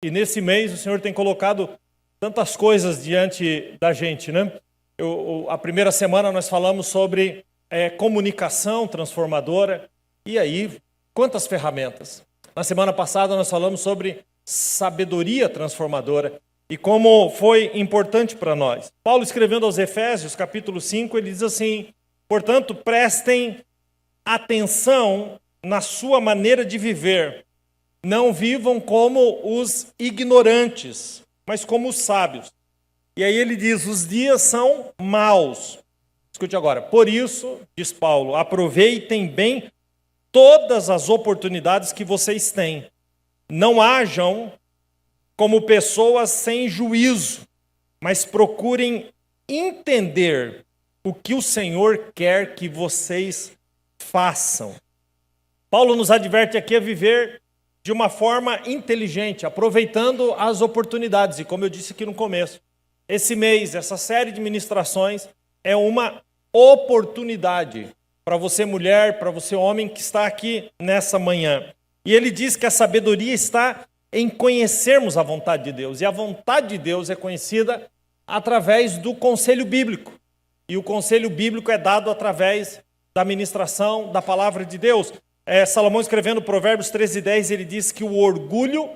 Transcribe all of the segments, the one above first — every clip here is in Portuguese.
E nesse mês o Senhor tem colocado tantas coisas diante da gente, né? A primeira semana nós falamos sobre comunicação transformadora. E aí, quantas ferramentas? Na semana passada nós falamos sobre sabedoria transformadora e como foi importante para nós. Paulo, escrevendo aos Efésios, capítulo 5, ele diz assim: portanto, prestem atenção na sua maneira de viver. Não vivam como os ignorantes, mas como os sábios. E aí ele diz: os dias são maus. Escute agora. Por isso, diz Paulo, aproveitem bem todas as oportunidades que vocês têm. Não hajam como pessoas sem juízo, mas procurem entender o que o Senhor quer que vocês façam. Paulo nos adverte aqui a viver de uma forma inteligente, aproveitando as oportunidades. E como eu disse aqui no começo, esse mês, essa série de ministrações é uma oportunidade para você mulher, para você homem que está aqui nessa manhã. E ele diz que a sabedoria está em conhecermos a vontade de Deus. E a vontade de Deus é conhecida através do conselho bíblico. E o conselho bíblico é dado através da ministração da palavra de Deus. Salomão, escrevendo Provérbios 13:10, ele diz que o orgulho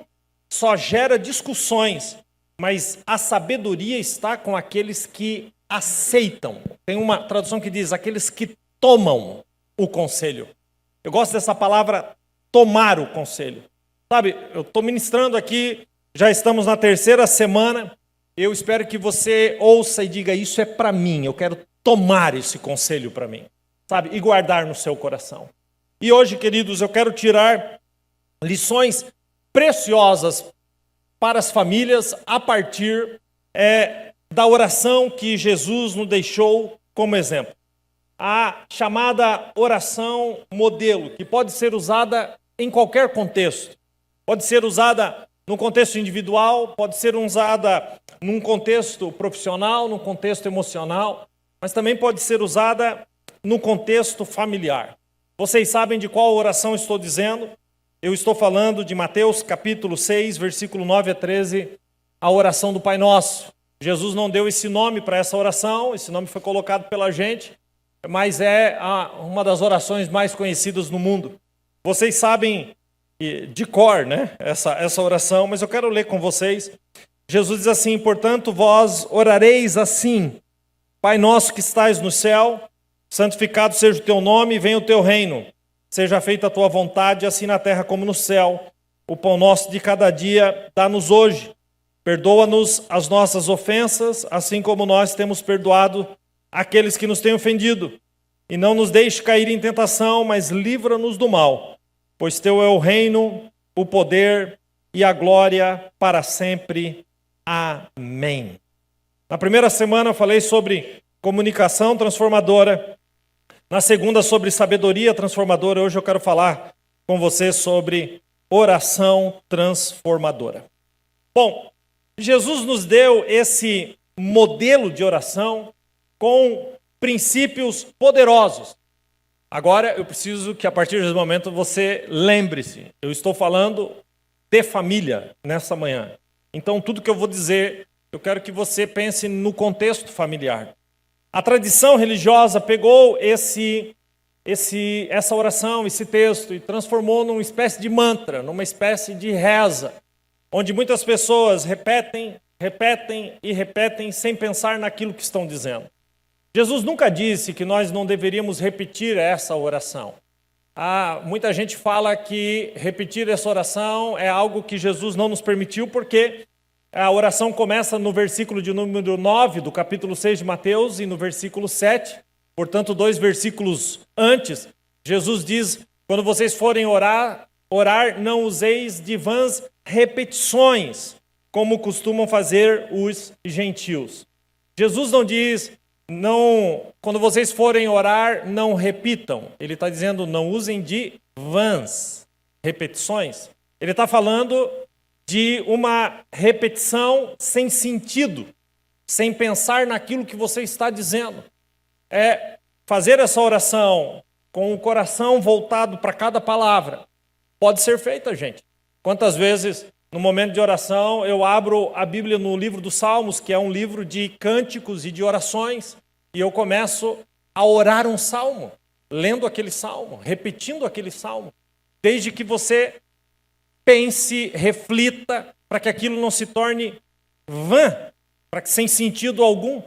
só gera discussões, mas a sabedoria está com aqueles que aceitam. Tem uma tradução que diz, aqueles que tomam o conselho. Eu gosto dessa palavra, tomar o conselho. Sabe, eu estou ministrando aqui, já estamos na terceira semana, eu espero que você ouça e diga, isso é para mim, eu quero tomar esse conselho para mim, sabe, e guardar no seu coração. E hoje, queridos, eu quero tirar lições preciosas para as famílias a partir da oração que Jesus nos deixou como exemplo. A chamada oração modelo, que pode ser usada em qualquer contexto. Pode ser usada num contexto individual, pode ser usada num contexto profissional, num contexto emocional, mas também pode ser usada no contexto familiar. Vocês sabem de qual oração estou dizendo? Eu estou falando de Mateus capítulo 6, versículo 9 a 13, a oração do Pai Nosso. Jesus não deu esse nome para essa oração, esse nome foi colocado pela gente, mas é uma das orações mais conhecidas no mundo. Vocês sabem de cor, né, essa oração, mas eu quero ler com vocês. Jesus diz assim: portanto, vós orareis assim: Pai nosso que estais no céu, santificado seja o teu nome, venha o teu reino. Seja feita a tua vontade, assim na terra como no céu. O pão nosso de cada dia dá-nos hoje. Perdoa-nos as nossas ofensas, assim como nós temos perdoado aqueles que nos têm ofendido. E não nos deixe cair em tentação, mas livra-nos do mal. Pois teu é o reino, o poder e a glória para sempre. Amém. Na primeira semana eu falei sobre comunicação transformadora. Na segunda, sobre sabedoria transformadora. Hoje eu quero falar com você sobre oração transformadora. Bom, Jesus nos deu esse modelo de oração com princípios poderosos. Agora eu preciso que a partir desse momento você lembre-se, eu estou falando de família nessa manhã. Então tudo que eu vou dizer, eu quero que você pense no contexto familiar. A tradição religiosa pegou essa oração, esse texto, e transformou numa espécie de mantra, numa espécie de reza, onde muitas pessoas repetem e repetem sem pensar naquilo que estão dizendo. Jesus nunca disse que nós não deveríamos repetir essa oração. Muita gente fala que repetir essa oração é algo que Jesus não nos permitiu, porque a oração começa no versículo de número 9 do capítulo 6 de Mateus e no versículo 7, portanto 2 versículos antes, Jesus diz, quando vocês forem orar, não useis de vãs repetições, como costumam fazer os gentios. Jesus não diz, quando vocês forem orar, não repitam. Ele está dizendo, não usem de vãs repetições. Ele está falando de uma repetição sem sentido, sem pensar naquilo que você está dizendo. Fazer essa oração com o coração voltado para cada palavra pode ser feita, gente. Quantas vezes no momento de oração, eu abro a Bíblia no livro dos Salmos, que é um livro de cânticos e de orações, e eu começo a orar um salmo, lendo aquele salmo, repetindo aquele salmo, desde que você pense, reflita, para que aquilo não se torne vã, para que sem sentido algum.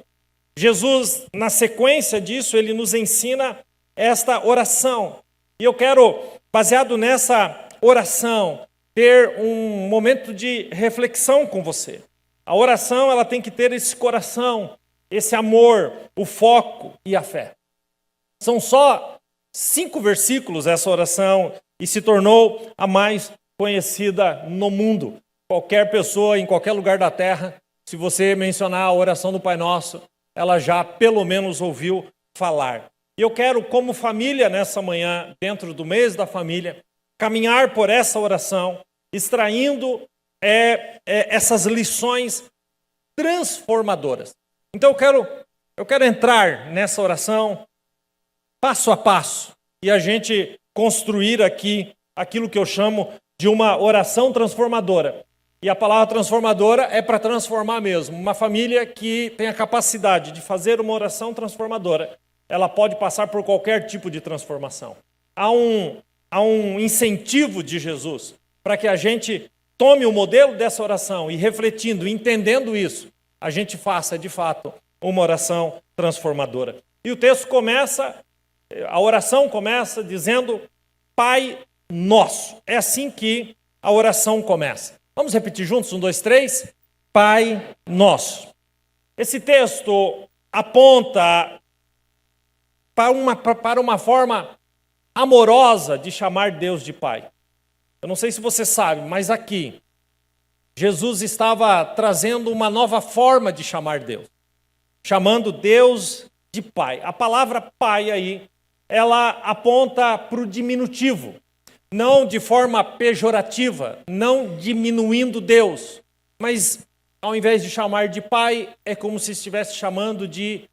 Jesus, na sequência disso, ele nos ensina esta oração. E eu quero, baseado nessa oração, ter um momento de reflexão com você. A oração, ela tem que ter esse coração, esse amor, o foco e a fé. São só 5 versículos essa oração e se tornou a mais conhecida no mundo. Qualquer pessoa, em qualquer lugar da terra, se você mencionar a oração do Pai Nosso, ela já pelo menos ouviu falar. E eu quero, como família, nessa manhã, dentro do mês da família, caminhar por essa oração, extraindo essas lições transformadoras. Então eu quero entrar nessa oração passo a passo e a gente construir aqui aquilo que eu chamo de uma oração transformadora. E a palavra transformadora é para transformar mesmo. Uma família que tem a capacidade de fazer uma oração transformadora, ela pode passar por qualquer tipo de transformação. Há um incentivo de Jesus para que a gente tome o modelo dessa oração e refletindo, entendendo isso, a gente faça de fato uma oração transformadora. E o texto começa, a oração começa dizendo Pai Nosso. É assim que a oração começa. Vamos repetir juntos? 1, 2, 3. Pai Nosso. Esse texto aponta para uma forma amorosa de chamar Deus de Pai. Eu não sei se você sabe, mas aqui, Jesus estava trazendo uma nova forma de chamar Deus. Chamando Deus de Pai. A palavra Pai aí, ela aponta para o diminutivo. Não de forma pejorativa, não diminuindo Deus. Mas ao invés de chamar de Pai, é como se estivesse chamando de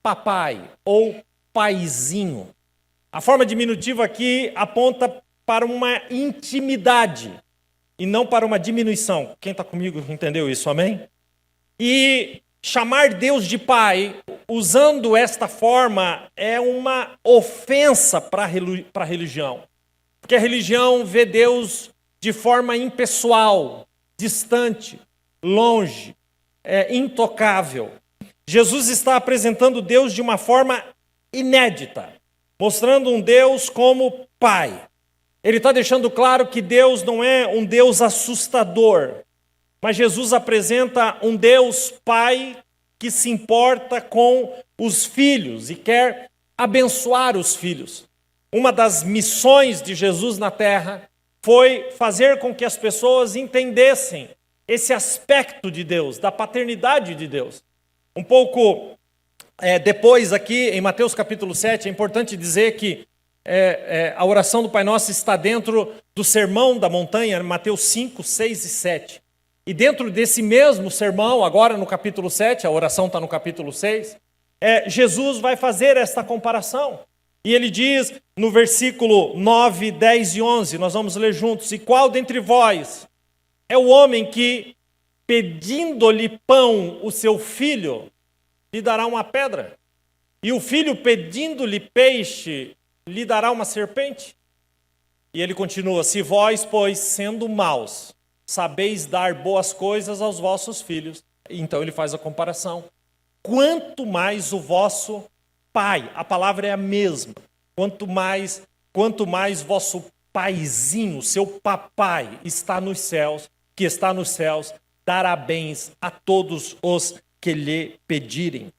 papai ou paizinho. A forma diminutiva aqui aponta para uma intimidade e não para uma diminuição. Quem está comigo entendeu isso, amém? E chamar Deus de Pai, usando esta forma, é uma ofensa para a religião. Porque a religião vê Deus de forma impessoal, distante, longe, intocável. Jesus está apresentando Deus de uma forma inédita, mostrando um Deus como Pai. Ele está deixando claro que Deus não é um Deus assustador, mas Jesus apresenta um Deus Pai que se importa com os filhos e quer abençoar os filhos. Uma das missões de Jesus na terra foi fazer com que as pessoas entendessem esse aspecto de Deus, da paternidade de Deus. Um pouco depois aqui, em Mateus capítulo 7, é importante dizer que a oração do Pai Nosso está dentro do Sermão da Montanha, Mateus 5, 6 e 7. E dentro desse mesmo sermão, agora no capítulo 7, a oração está no capítulo 6, Jesus vai fazer esta comparação. E ele diz no versículo 9, 10 e 11, nós vamos ler juntos: E qual dentre vós é o homem que, pedindo-lhe pão o seu filho, lhe dará uma pedra? E o filho, pedindo-lhe peixe, lhe dará uma serpente? E ele continua: Se vós, pois, sendo maus, sabeis dar boas coisas aos vossos filhos. Então ele faz a comparação. Quanto mais o vosso Pai, a palavra é a mesma. Quanto mais vosso paizinho, seu papai está nos céus, que está nos céus, dará bens a todos os que lhe pedirem.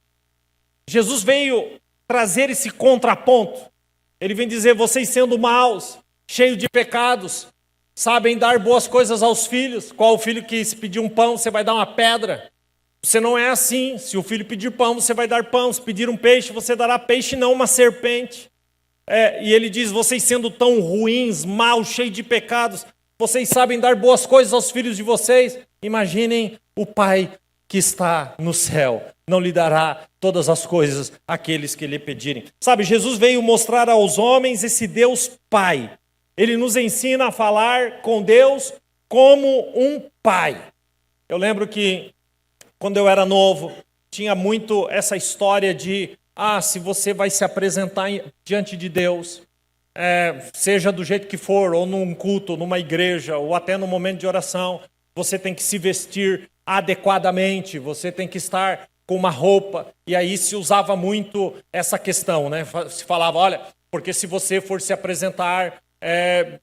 Jesus veio trazer esse contraponto. Ele vem dizer: vocês sendo maus, cheios de pecados, sabem dar boas coisas aos filhos. Qual o filho que se pedir um pão, você vai dar uma pedra? Você não é assim. Se o filho pedir pão, você vai dar pão. Se pedir um peixe, você dará peixe, não uma serpente. E ele diz: vocês sendo tão ruins, maus, cheios de pecados, vocês sabem dar boas coisas aos filhos de vocês. Imaginem o Pai que está no céu. Não lhe dará todas as coisas àqueles que lhe pedirem. Sabe, Jesus veio mostrar aos homens esse Deus Pai. Ele nos ensina a falar com Deus como um pai. Eu lembro que, quando eu era novo, tinha muito essa história de, se você vai se apresentar diante de Deus, seja do jeito que for, ou num culto, numa igreja, ou até no momento de oração, você tem que se vestir adequadamente, você tem que estar com uma roupa, e aí se usava muito essa questão, né? Se falava, olha, porque se você for se apresentar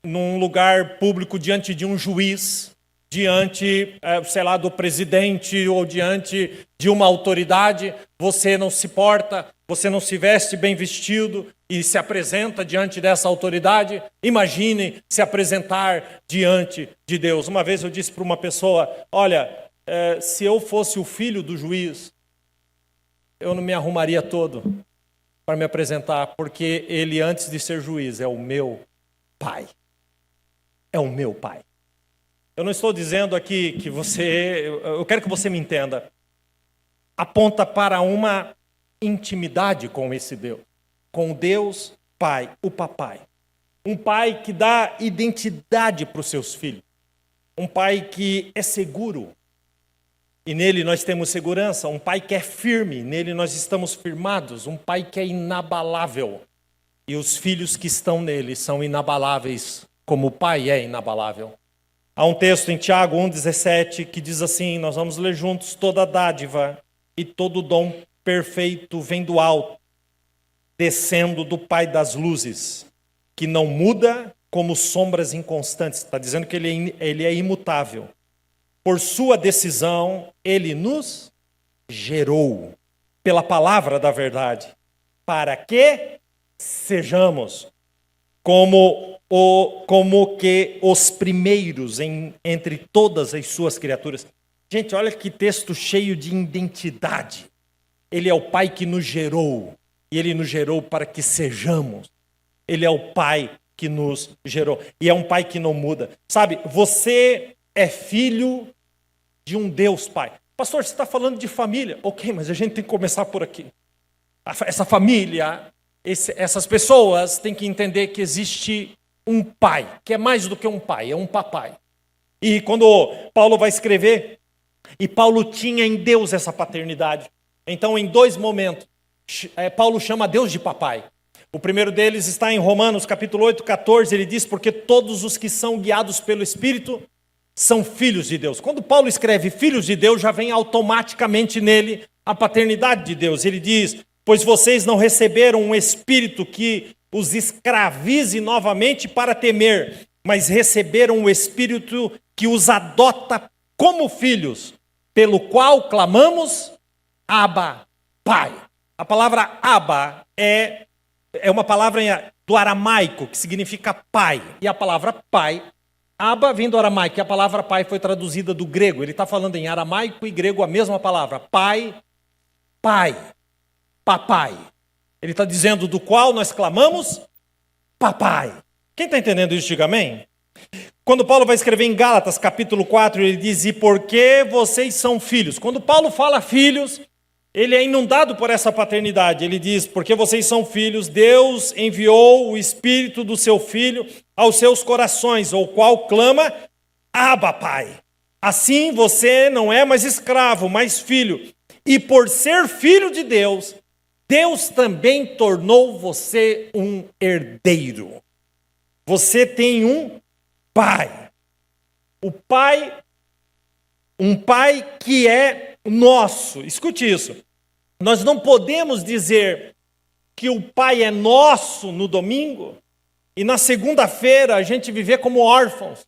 num lugar público diante de um juiz, diante, sei lá, do presidente ou diante de uma autoridade, você não se porta, você não se veste bem vestido e se apresenta diante dessa autoridade. Imagine se apresentar diante de Deus. Uma vez eu disse para uma pessoa, olha, se eu fosse o filho do juiz, eu não me arrumaria todo para me apresentar, porque ele, antes de ser juiz, é o meu pai. É o meu pai. Eu não estou dizendo aqui que eu quero que você me entenda. Aponta para uma intimidade com esse Deus, com Deus Pai, o papai. Um pai que dá identidade para os seus filhos. Um pai que é seguro, e nele nós temos segurança. Um pai que é firme, nele nós estamos firmados. Um pai que é inabalável, e os filhos que estão nele são inabaláveis, como o pai é inabalável. Há um texto em Tiago 1,17 que diz assim, nós vamos ler juntos: toda dádiva e todo dom perfeito vem do alto, descendo do Pai das luzes, que não muda como sombras inconstantes. Está dizendo que ele é imutável. Por sua decisão, ele nos gerou pela palavra da verdade, para que sejamos como que os primeiros entre todas as suas criaturas. Gente, olha que texto cheio de identidade. Ele é o Pai que nos gerou, e Ele nos gerou para que sejamos. Ele é o Pai que nos gerou, e é um Pai que não muda. Sabe, você é filho de um Deus Pai. Pastor, você está falando de família. Ok, mas a gente tem que começar por aqui. Essa família, essas pessoas têm que entender que existe um pai, que é mais do que um pai, é um papai. E quando Paulo vai escrever, e Paulo tinha em Deus essa paternidade. Então, em 2 momentos, Paulo chama Deus de papai. O primeiro deles está em Romanos, capítulo 8, 14, ele diz, porque todos os que são guiados pelo Espírito são filhos de Deus. Quando Paulo escreve filhos de Deus, já vem automaticamente nele a paternidade de Deus. Ele diz, pois vocês não receberam um espírito que os escravize novamente para temer, mas receberam um espírito que os adota como filhos, pelo qual clamamos, Abba, Pai. A palavra Abba é uma palavra do aramaico, que significa pai. E a palavra pai, Abba vem do aramaico, e a palavra pai foi traduzida do grego. Ele está falando em aramaico e grego a mesma palavra. Pai, pai, papai. Ele está dizendo do qual nós clamamos, papai. Quem está entendendo isso, diga amém. Quando Paulo vai escrever em Gálatas, capítulo 4, ele diz, e porque vocês são filhos. Quando Paulo fala filhos, ele é inundado por essa paternidade. Ele diz, porque vocês são filhos, Deus enviou o Espírito do seu Filho aos seus corações, o qual clama, Abba, Pai. Assim você não é mais escravo, mas filho. E por ser filho de Deus, Deus também tornou você um herdeiro. Você tem um pai. Um pai que é nosso. Escute isso. Nós não podemos dizer que o pai é nosso no domingo e na segunda-feira a gente viver como órfãos,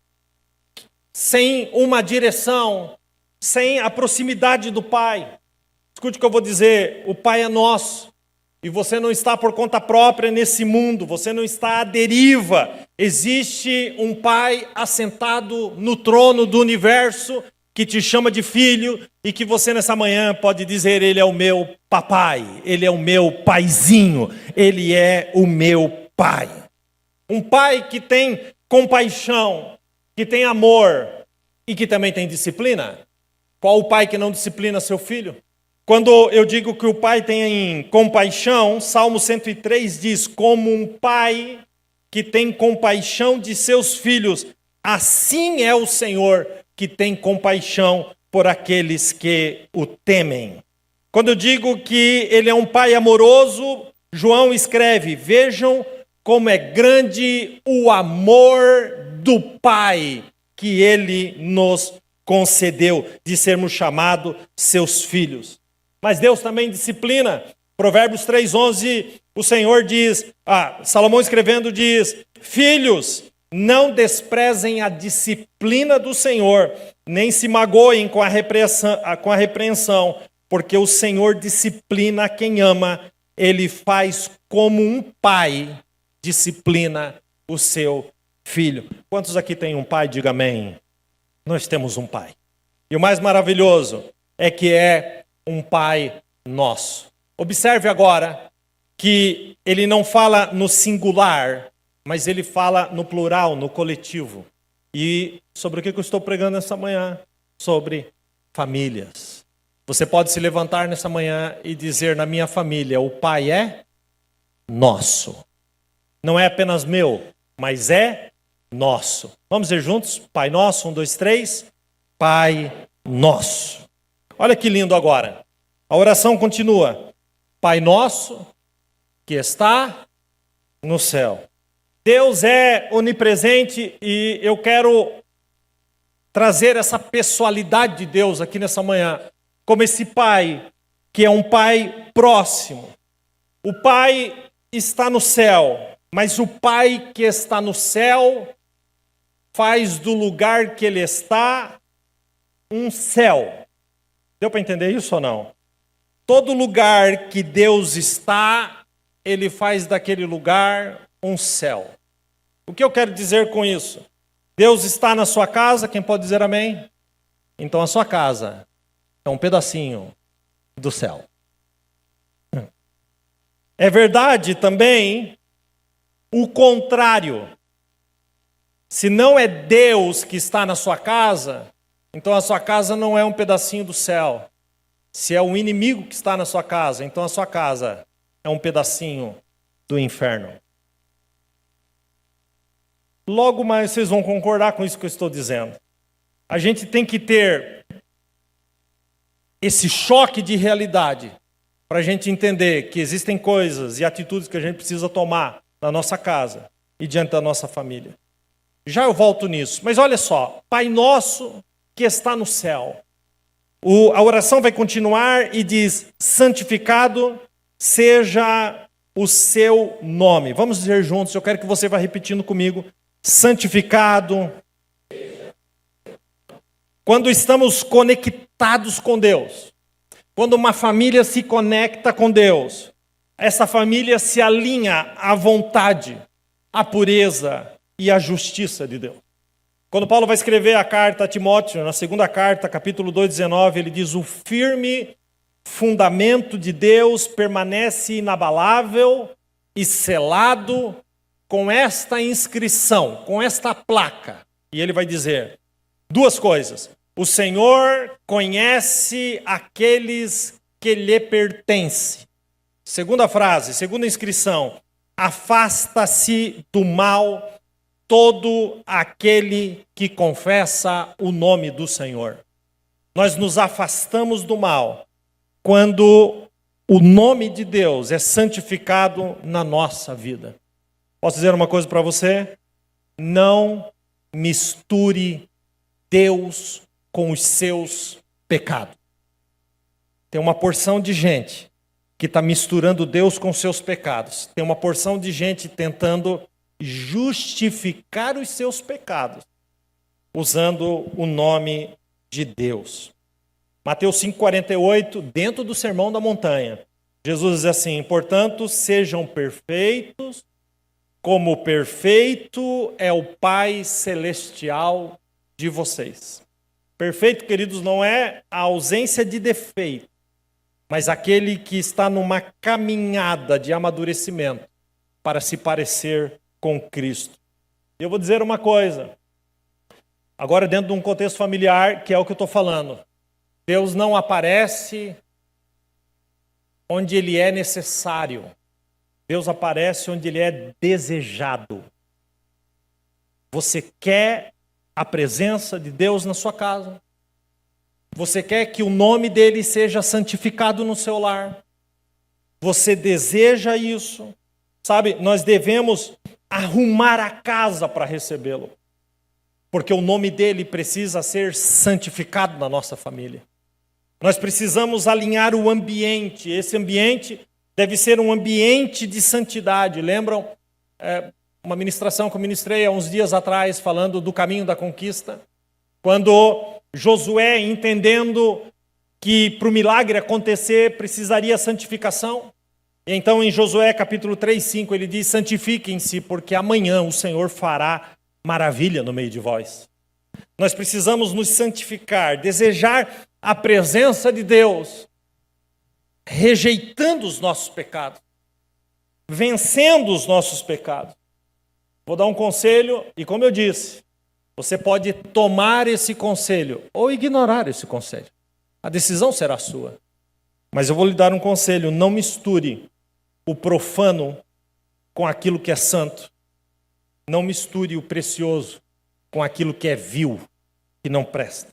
sem uma direção, sem a proximidade do pai. Escute o que eu vou dizer, o pai é nosso. E você não está por conta própria nesse mundo, você não está à deriva. Existe um pai assentado no trono do universo que te chama de filho e que você nessa manhã pode dizer, ele é o meu papai, ele é o meu paizinho, ele é o meu pai. Um pai que tem compaixão, que tem amor e que também tem disciplina. Qual o pai que não disciplina seu filho? Quando eu digo que o pai tem compaixão, Salmo 103 diz, como um pai que tem compaixão de seus filhos, Assim é o Senhor que tem compaixão por aqueles que o temem. Quando eu digo que ele é um pai amoroso, João escreve: vejam como é grande o amor do Pai que ele nos concedeu de sermos chamados seus filhos. Mas Deus também disciplina. Provérbios 3:11, o Senhor diz, Salomão escrevendo diz: filhos, não desprezem a disciplina do Senhor, nem se magoem com a repreensão, porque o Senhor disciplina quem ama, ele faz como um pai disciplina o seu filho. Quantos aqui têm um pai? Diga amém. Nós temos um pai. E o mais maravilhoso é que é um pai nosso. Observe agora que ele não fala no singular, mas ele fala no plural, no coletivo. E sobre o que eu estou pregando essa manhã? Sobre famílias. Você pode se levantar nessa manhã e dizer: na minha família, o pai é nosso. Não é apenas meu, mas é nosso. Vamos dizer juntos? Pai nosso, 1, 2, 3. Pai nosso. Olha que lindo agora. A oração continua. Pai nosso que está no céu. Deus é onipresente e eu quero trazer essa pessoalidade de Deus aqui nessa manhã, como esse pai que é um pai próximo. O pai está no céu, mas o pai que está no céu faz do lugar que ele está um céu. Deu para entender isso ou não? Todo lugar que Deus está, ele faz daquele lugar um céu. O que eu quero dizer com isso? Deus está na sua casa, quem pode dizer amém? Então a sua casa é um pedacinho do céu. É verdade também o contrário. Se não é Deus que está na sua casa, então a sua casa não é um pedacinho do céu. Se é o inimigo que está na sua casa, então a sua casa é um pedacinho do inferno. Logo mais vocês vão concordar com isso que eu estou dizendo. A gente tem que ter esse choque de realidade para a gente entender que existem coisas e atitudes que a gente precisa tomar na nossa casa e diante da nossa família. Já eu volto nisso. Mas olha só, Pai nosso que está no céu. A oração vai continuar e diz: santificado seja o seu nome. Vamos dizer juntos, eu quero que você vá repetindo comigo. Santificado. Quando estamos conectados com Deus, quando uma família se conecta com Deus, essa família se alinha à vontade, à pureza e à justiça de Deus. Quando Paulo vai escrever a carta a Timóteo, na segunda carta, capítulo 2, 19, ele diz: o firme fundamento de Deus permanece inabalável e selado com esta inscrição, com esta placa. E ele vai dizer duas coisas. O Senhor conhece aqueles que lhe pertencem. Segunda frase, segunda inscrição. Afasta-se do mal todo aquele que confessa o nome do Senhor. Nós nos afastamos do mal quando o nome de Deus é santificado na nossa vida. Posso dizer uma coisa para você? Não misture Deus com os seus pecados. Tem uma porção de gente que está misturando Deus com os seus pecados. Tem uma porção de gente tentando justificar os seus pecados usando o nome de Deus. Mateus 5,48, dentro do Sermão da Montanha, Jesus diz assim: portanto, sejam perfeitos, como perfeito é o Pai Celestial de vocês. Perfeito, queridos, não é a ausência de defeito, mas aquele que está numa caminhada de amadurecimento para se parecer com Cristo. Eu vou dizer uma coisa, agora dentro de um contexto familiar, que é o que eu estou falando. Deus não aparece onde Ele é necessário. Deus aparece onde Ele é desejado. Você quer a presença de Deus na sua casa? Você quer que o nome dele seja santificado no seu lar? Você deseja isso? Sabe, nós devemos arrumar a casa para recebê-lo, porque o nome dele precisa ser santificado na nossa família. Nós precisamos alinhar o ambiente. Esse ambiente deve ser um ambiente de santidade. Lembram uma ministração que eu ministrei há uns dias atrás, falando do caminho da conquista? Quando Josué, entendendo que para o milagre acontecer precisaria santificação, e então em Josué capítulo 3, 5, ele diz: santifiquem-se, porque amanhã o Senhor fará maravilha no meio de vós. Nós precisamos nos santificar, desejar a presença de Deus, rejeitando os nossos pecados, vencendo os nossos pecados. Vou dar um conselho, e como eu disse, você pode tomar esse conselho ou ignorar esse conselho. A decisão será sua. Mas eu vou lhe dar um conselho: não misture o profano com aquilo que é santo. Não misture o precioso com aquilo que é vil, que não presta.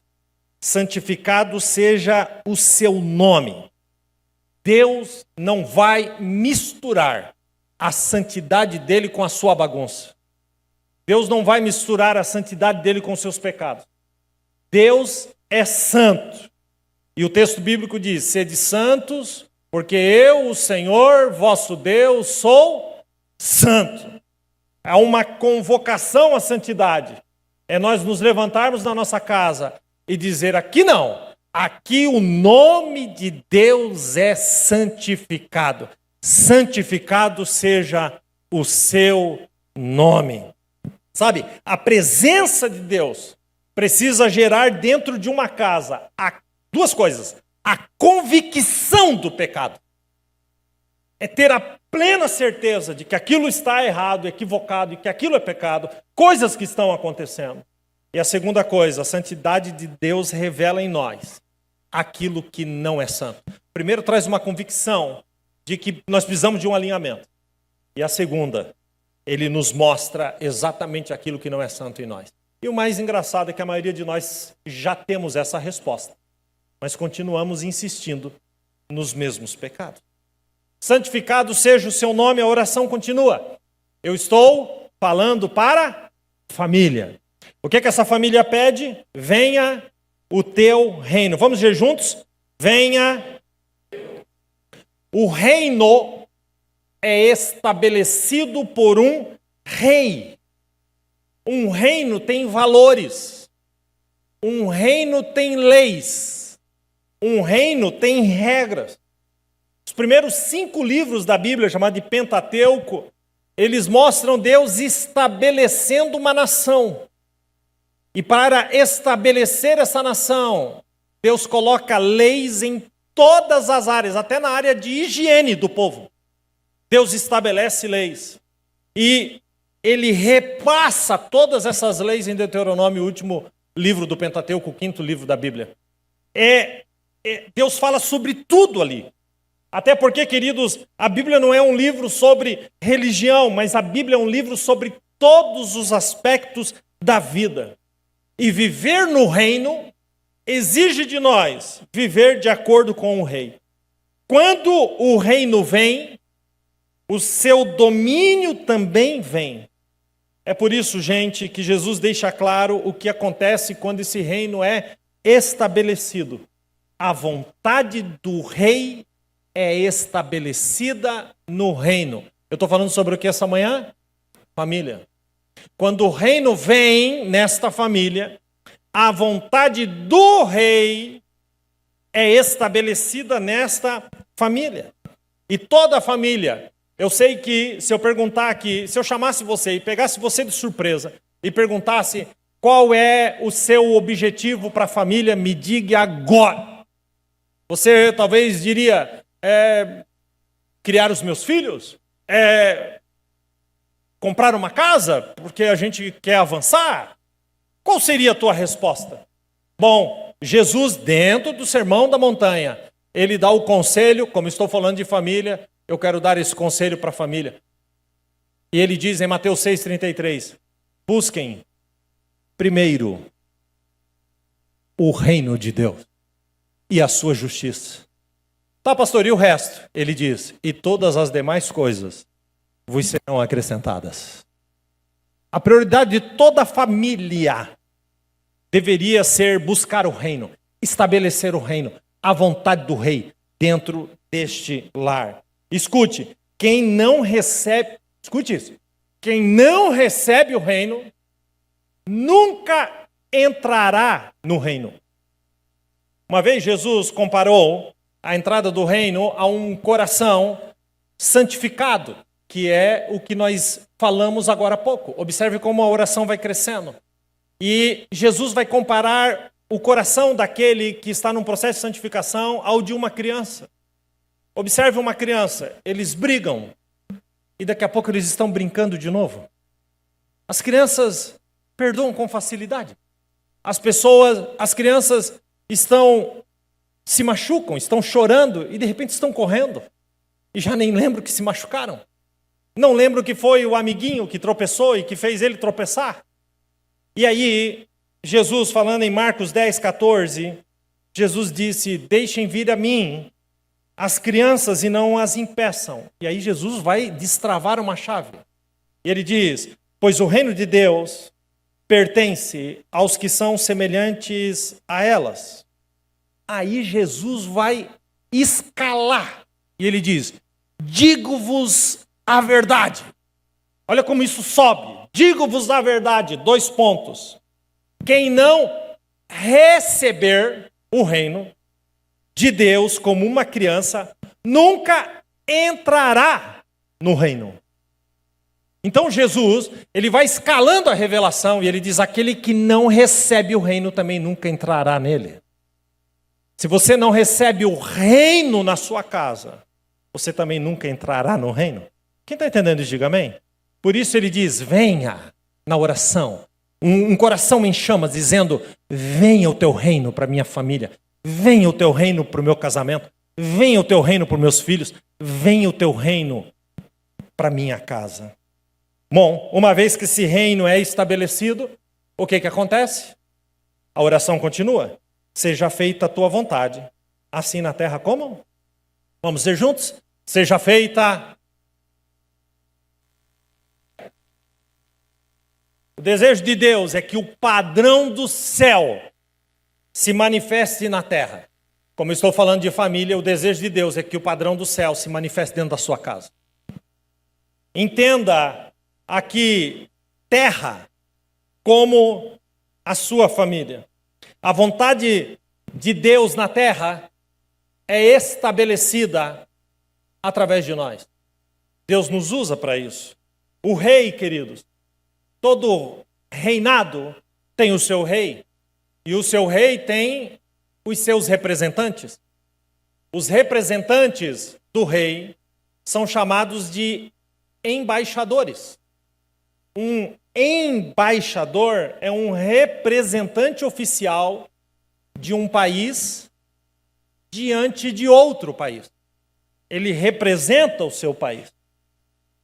Santificado seja o seu nome. Deus não vai misturar a santidade dele com a sua bagunça. Deus não vai misturar a santidade dele com os seus pecados. Deus é santo. E o texto bíblico diz: sede santos, porque eu, o Senhor, vosso Deus, sou santo. Há uma convocação à santidade. É nós nos levantarmos na nossa casa e dizer: aqui não, aqui o nome de Deus é santificado. Santificado seja o seu nome. Sabe, a presença de Deus precisa gerar dentro de uma casa duas coisas: a convicção do pecado. É ter a plena certeza de que aquilo está errado, equivocado, e que aquilo é pecado, coisas que estão acontecendo. E a segunda coisa, a santidade de Deus revela em nós aquilo que não é santo. Primeiro, traz uma convicção de que nós precisamos de um alinhamento. E a segunda, ele nos mostra exatamente aquilo que não é santo em nós. E o mais engraçado é que a maioria de nós já temos essa resposta, mas continuamos insistindo nos mesmos pecados. Santificado seja o seu nome, a oração continua. Eu estou falando para família. O que essa família pede? Venha o teu reino. Vamos ver juntos? Venha. O reino é estabelecido por um rei. Um reino tem valores. Um reino tem leis. Um reino tem regras. Os primeiros 5 livros da Bíblia, chamado de Pentateuco, eles mostram Deus estabelecendo uma nação. E para estabelecer essa nação, Deus coloca leis em todas as áreas, até na área de higiene do povo. Deus estabelece leis. E ele repassa todas essas leis em Deuteronômio, o último livro do Pentateuco, o 5º livro da Bíblia. Deus fala sobre tudo ali. Até porque, queridos, a Bíblia não é um livro sobre religião, mas a Bíblia é um livro sobre todos os aspectos da vida. E viver no reino exige de nós viver de acordo com o rei. Quando o reino vem, o seu domínio também vem. É por isso, gente, que Jesus deixa claro o que acontece quando esse reino é estabelecido. A vontade do rei é estabelecida no reino. Eu estou falando sobre o que essa manhã? Família. Quando o reino vem nesta família, a vontade do rei é estabelecida nesta família. E toda a família, eu sei que se eu perguntar aqui, se eu chamasse você e pegasse você de surpresa e perguntasse qual é o seu objetivo para a família, me diga agora. Você talvez diria: criar os meus filhos? Comprar uma casa porque a gente quer avançar? Qual seria a tua resposta? Bom, Jesus, dentro do Sermão da Montanha, ele dá o conselho, como estou falando de família, eu quero dar esse conselho para a família. E ele diz em Mateus 6,33, busquem Primeiro, o reino de Deus e a sua justiça. Tá, pastor, e o resto? Ele diz, e todas as demais coisas vos serão acrescentadas. A prioridade de toda a família deveria ser buscar o reino, estabelecer o reino, a vontade do rei dentro deste lar. Escute, quem não recebe, escute isso, quem não recebe o reino, nunca entrará no reino. Uma vez Jesus comparou a entrada do reino a um coração santificado, que é o que nós falamos agora há pouco. Observe como a oração vai crescendo. E Jesus vai comparar o coração daquele que está num processo de santificação ao de uma criança. Observe uma criança, eles brigam e daqui a pouco eles estão brincando de novo. As crianças perdoam com facilidade. As crianças se machucam, estão chorando e de repente estão correndo. E já nem lembram que se machucaram. Não lembro que foi o amiguinho que tropeçou e que fez ele tropeçar. E aí, Jesus falando em Marcos 10, 14, Jesus disse, deixem vir a mim as crianças e não as impeçam. E aí Jesus vai destravar uma chave. E ele diz, pois o reino de Deus pertence aos que são semelhantes a elas. Aí Jesus vai escalar. E ele diz, digo-vos a verdade. Olha como isso sobe. Digo-vos a verdade, 2 pontos. Quem não receber o reino de Deus como uma criança, nunca entrará no reino. Então Jesus, ele vai escalando a revelação e ele diz, aquele que não recebe o reino também nunca entrará nele. Se você não recebe o reino na sua casa, você também nunca entrará no reino. Quem está entendendo isso, diga amém. Por isso ele diz, venha na oração, um coração em chamas, dizendo, venha o teu reino para minha família, venha o teu reino para o meu casamento, venha o teu reino para os meus filhos, venha o teu reino para minha casa. Bom, uma vez que esse reino é estabelecido, o que acontece? A oração continua. Seja feita a tua vontade, assim na terra como? Vamos dizer juntos? Seja feita. O desejo de Deus é que o padrão do céu se manifeste na terra. Como eu estou falando de família, o desejo de Deus é que o padrão do céu se manifeste dentro da sua casa. Entenda aqui terra como a sua família. A vontade de Deus na terra é estabelecida através de nós. Deus nos usa para isso. O rei, queridos, todo reinado tem o seu rei. E o seu rei tem os seus representantes. Os representantes do rei são chamados de embaixadores. Um embaixador é um representante oficial de um país diante de outro país. Ele representa o seu país.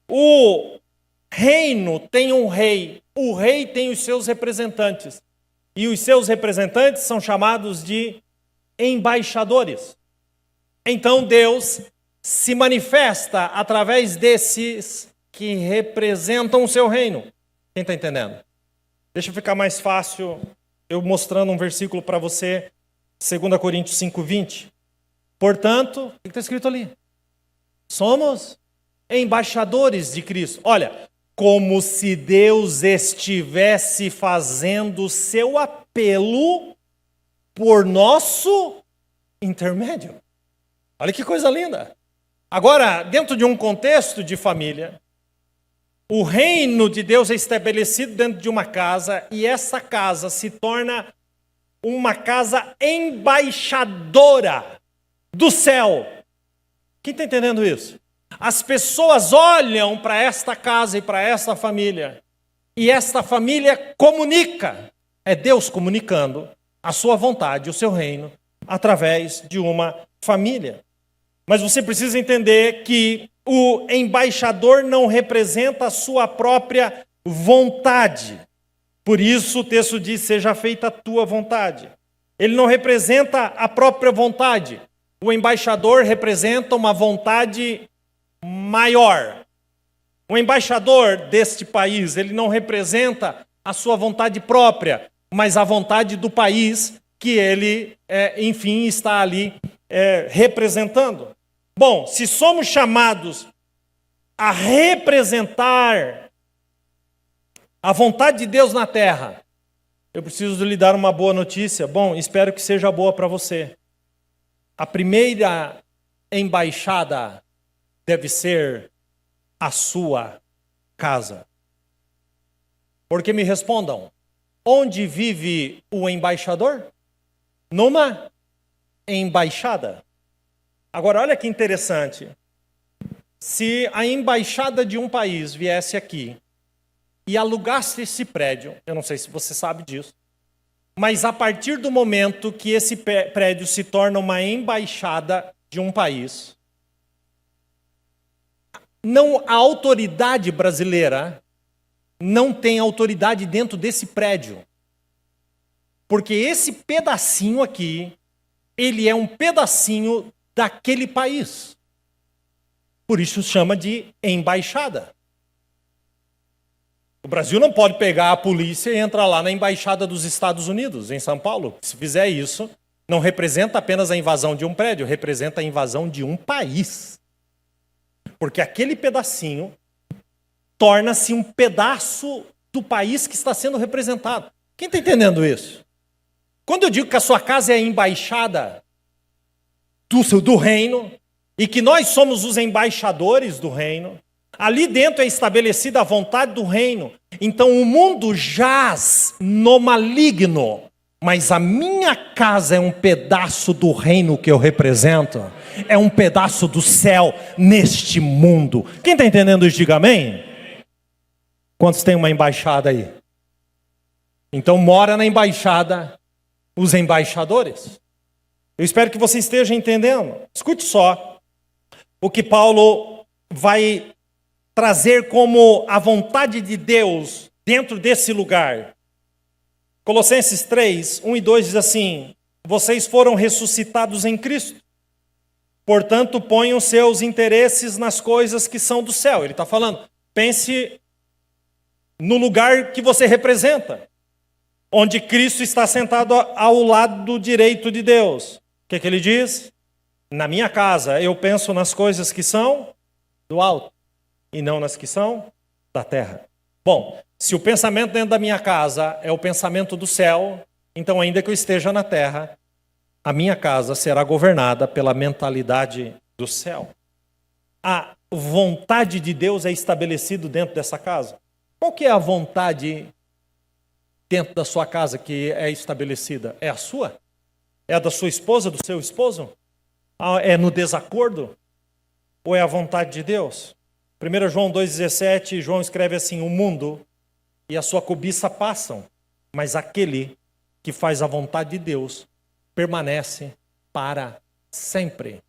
O reino tem um rei. O rei tem os seus representantes. E os seus representantes são chamados de embaixadores. Então Deus se manifesta através desses que representam o seu reino. Quem está entendendo? Deixa ficar mais fácil eu mostrando um versículo para você, 2 Coríntios 5:20. Portanto, o que está escrito ali? Somos embaixadores de Cristo. Olha, como se Deus estivesse fazendo seu apelo por nosso intermédio. Olha que coisa linda. Agora, dentro de um contexto de família, o reino de Deus é estabelecido dentro de uma casa e essa casa se torna uma casa embaixadora do céu. Quem está entendendo isso? As pessoas olham para esta casa e para esta família e esta família comunica. É Deus comunicando a sua vontade, o seu reino, através de uma família. Mas você precisa entender que o embaixador não representa a sua própria vontade. Por isso o texto diz, seja feita a tua vontade. Ele não representa a própria vontade. O embaixador representa uma vontade maior. O embaixador deste país, ele não representa a sua vontade própria, mas a vontade do país que ele, enfim, está ali representando. Bom, se somos chamados a representar a vontade de Deus na terra, eu preciso lhe dar uma boa notícia. Bom, espero que seja boa para você. A primeira embaixada deve ser a sua casa. Porque me respondam, onde vive o embaixador? Numa embaixada. Agora, olha que interessante. Se a embaixada de um país viesse aqui e alugasse esse prédio, eu não sei se você sabe disso, mas a partir do momento que esse prédio se torna uma embaixada de um país, a autoridade brasileira não tem autoridade dentro desse prédio. Porque esse pedacinho aqui, ele é um pedacinho daquele país. Por isso chama de embaixada. O Brasil não pode pegar a polícia e entrar lá na embaixada dos Estados Unidos, em São Paulo. Se fizer isso, não representa apenas a invasão de um prédio, representa a invasão de um país. Porque aquele pedacinho torna-se um pedaço do país que está sendo representado. Quem está entendendo isso? Quando eu digo que a sua casa é a embaixada do reino, e que nós somos os embaixadores do reino, ali dentro é estabelecida a vontade do reino. Então o mundo jaz no maligno, mas a minha casa é um pedaço do reino que eu represento. É um pedaço do céu neste mundo. Quem está entendendo isso, diga amém. Quantos tem uma embaixada aí? Então mora na embaixada os embaixadores. Eu espero que você esteja entendendo. Escute só o que Paulo vai trazer como a vontade de Deus dentro desse lugar. Colossenses 3, 1 e 2 diz assim: vocês foram ressuscitados em Cristo, portanto ponham seus interesses nas coisas que são do céu. Ele está falando, pense no lugar que você representa, onde Cristo está sentado ao lado direito de Deus. O que ele diz? Na minha casa eu penso nas coisas que são do alto e não nas que são da terra. Bom, se o pensamento dentro da minha casa é o pensamento do céu, então ainda que eu esteja na terra, a minha casa será governada pela mentalidade do céu. A vontade de Deus é estabelecida dentro dessa casa. Qual que é a vontade dentro da sua casa que é estabelecida? É a sua? É a da sua esposa, do seu esposo? É no desacordo? Ou é a vontade de Deus? 1 João 2,17, João escreve assim: o mundo e a sua cobiça passam, mas aquele que faz a vontade de Deus permanece para sempre.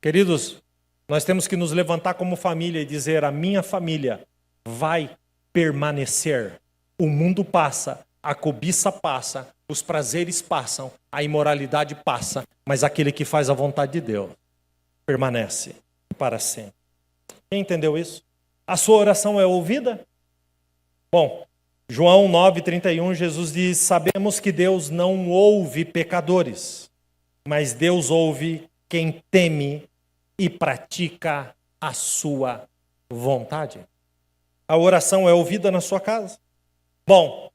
Queridos, nós temos que nos levantar como família e dizer: a minha família vai permanecer. O mundo passa, a cobiça passa, os prazeres passam, a imoralidade passa, mas aquele que faz a vontade de Deus permanece para sempre. Quem entendeu isso? A sua oração é ouvida? Bom, João 9,31, Jesus diz: sabemos que Deus não ouve pecadores, mas Deus ouve quem teme e pratica a sua vontade. A oração é ouvida na sua casa? Bom,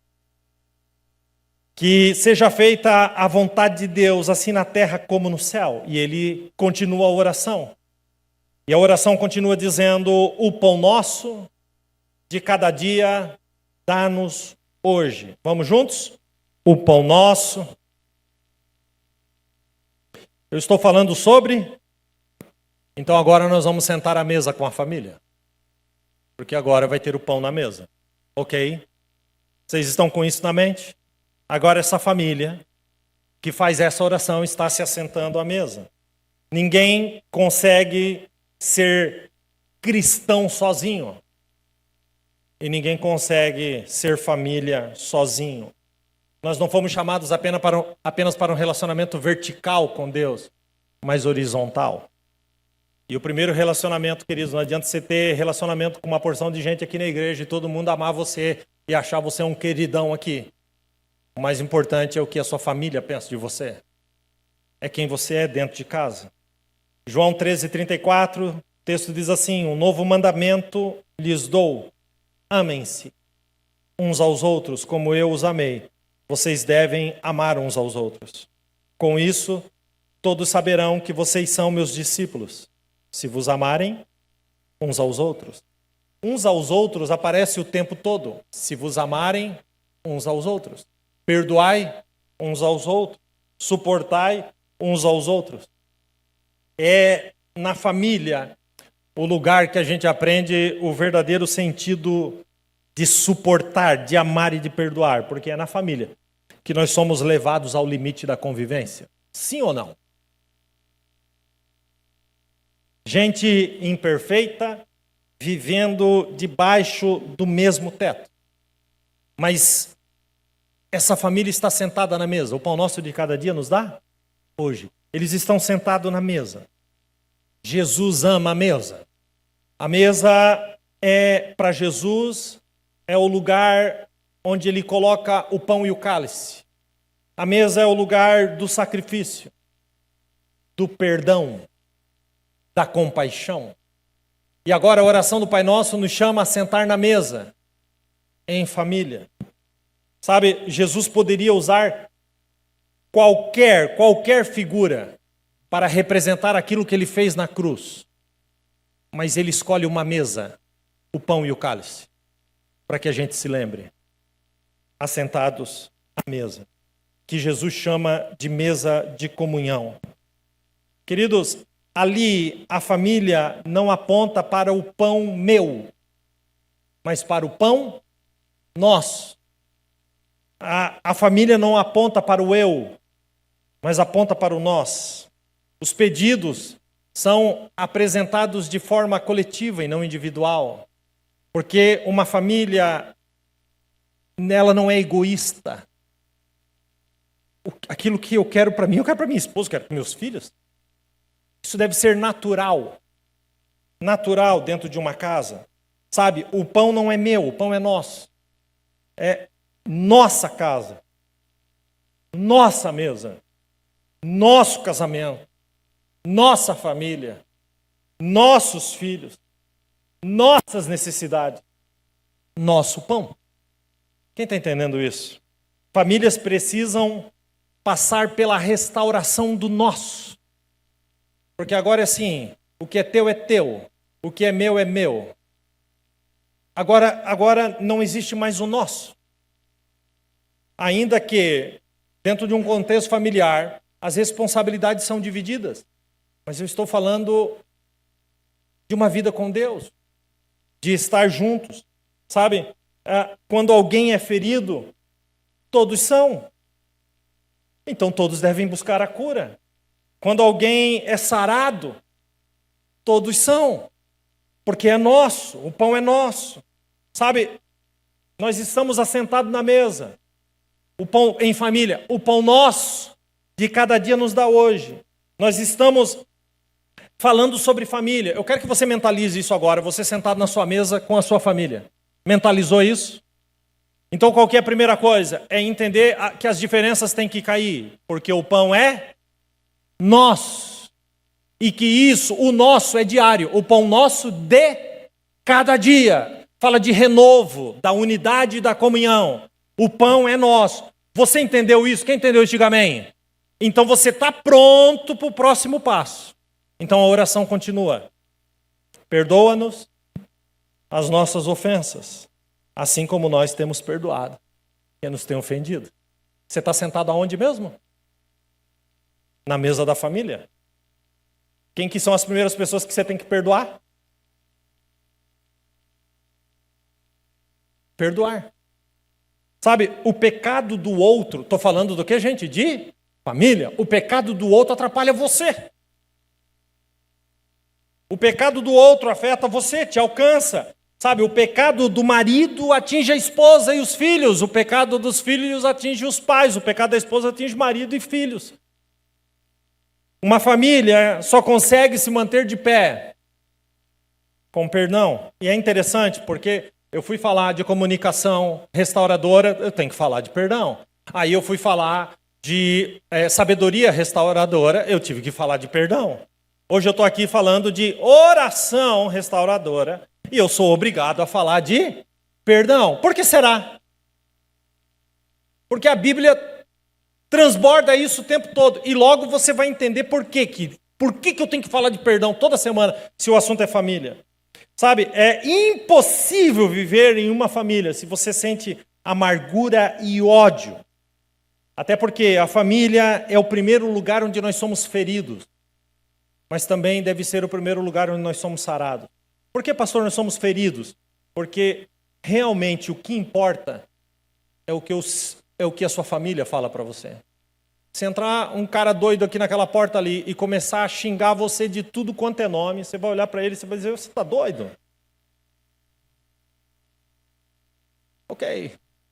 que seja feita a vontade de Deus, assim na terra como no céu. E ele continua a oração. E a oração continua dizendo: o pão nosso de cada dia dá-nos hoje. Vamos juntos? O pão nosso. Eu estou falando sobre... Então agora nós vamos sentar à mesa com a família. Porque agora vai ter o pão na mesa. Ok? Vocês estão com isso na mente? Agora essa família que faz essa oração está se assentando à mesa. Ninguém consegue ser cristão sozinho. E ninguém consegue ser família sozinho. Nós não fomos chamados apenas para um relacionamento vertical com Deus, mas horizontal. E o primeiro relacionamento, queridos, não adianta você ter relacionamento com uma porção de gente aqui na igreja e todo mundo amar você e achar você um queridão aqui. O mais importante é o que a sua família pensa de você. É quem você é dentro de casa. João 13:34, o texto diz assim: um novo mandamento lhes dou. Amem-se uns aos outros como eu os amei. Vocês devem amar uns aos outros. Com isso, todos saberão que vocês são meus discípulos, se vos amarem uns aos outros. Uns aos outros aparece o tempo todo. Se vos amarem uns aos outros. Perdoai uns aos outros. Suportai uns aos outros. É na família o lugar que a gente aprende o verdadeiro sentido de suportar, de amar e de perdoar, porque é na família que nós somos levados ao limite da convivência. Sim ou não? Gente imperfeita, vivendo debaixo do mesmo teto. Mas essa família está sentada na mesa. O pão nosso de cada dia nos dá? Hoje. Eles estão sentados na mesa. Jesus ama a mesa. A mesa para Jesus, é o lugar onde ele coloca o pão e o cálice. A mesa é o lugar do sacrifício, do perdão, da compaixão. E agora a oração do Pai Nosso nos chama a sentar na mesa, em família. Sabe, Jesus poderia usar qualquer figura para representar aquilo que ele fez na cruz. Mas ele escolhe uma mesa, o pão e o cálice, para que a gente se lembre. Assentados à mesa, que Jesus chama de mesa de comunhão. Queridos, ali a família não aponta para o pão meu, mas para o pão nosso. A família não aponta para o eu, mas aponta para o nós. Os pedidos são apresentados de forma coletiva e não individual, porque uma família, ela não é egoísta. Aquilo que eu quero para mim, eu quero para minha esposa, eu quero para meus filhos. Isso deve ser natural dentro de uma casa. Sabe, o pão não é meu, o pão é nosso. É nossa casa, nossa mesa, nosso casamento, nossa família, nossos filhos, nossas necessidades, nosso pão. Quem está entendendo isso? Famílias precisam passar pela restauração do nosso. Porque agora é assim, o que é teu, o que é meu. Agora não existe mais o nosso. Ainda que, dentro de um contexto familiar, as responsabilidades são divididas. Mas eu estou falando de uma vida com Deus, de estar juntos. Sabe, quando alguém é ferido, todos são. Então todos devem buscar a cura. Quando alguém é sarado, todos são. Porque é nosso, o pão é nosso. Sabe, nós estamos assentados na mesa. O pão em família, o pão nosso de cada dia nos dá hoje. Nós estamos falando sobre família. Eu quero que você mentalize isso agora, você sentado na sua mesa com a sua família. Mentalizou isso? Então qual que é a primeira coisa? É entender que as diferenças têm que cair, porque o pão é nosso. E que isso, o nosso é diário, o pão nosso de cada dia. Fala de renovo, da unidade e da comunhão. O pão é nosso. Você entendeu isso? Quem entendeu isso, diga amém. Então você está pronto para o próximo passo. Então a oração continua. Perdoa-nos as nossas ofensas, assim como nós temos perdoado quem nos tem ofendido. Você está sentado aonde mesmo? Na mesa da família. Quem que são as primeiras pessoas que você tem que perdoar? Perdoar. Sabe, o pecado do outro, estou falando do que, gente? De família. O pecado do outro atrapalha você. O pecado do outro afeta você, te alcança. Sabe, o pecado do marido atinge a esposa e os filhos, o pecado dos filhos atinge os pais, o pecado da esposa atinge marido e filhos. Uma família só consegue se manter de pé com perdão. E é interessante porque eu fui falar de comunicação restauradora, eu tenho que falar de perdão. Aí eu fui falar de sabedoria restauradora, eu tive que falar de perdão. Hoje eu estou aqui falando de oração restauradora e eu sou obrigado a falar de perdão. Por que será? Porque a Bíblia transborda isso o tempo todo. E logo você vai entender por que eu tenho que falar de perdão toda semana se o assunto é família. Sabe, é impossível viver em uma família se você sente amargura e ódio. Até porque a família é o primeiro lugar onde nós somos feridos. Mas também deve ser o primeiro lugar onde nós somos sarados. Por que, pastor, nós somos feridos? Porque realmente o que importa é o que a sua família fala para você. Se entrar um cara doido aqui naquela porta ali e começar a xingar você de tudo quanto é nome, você vai olhar para ele e você vai dizer, você está doido? Ok,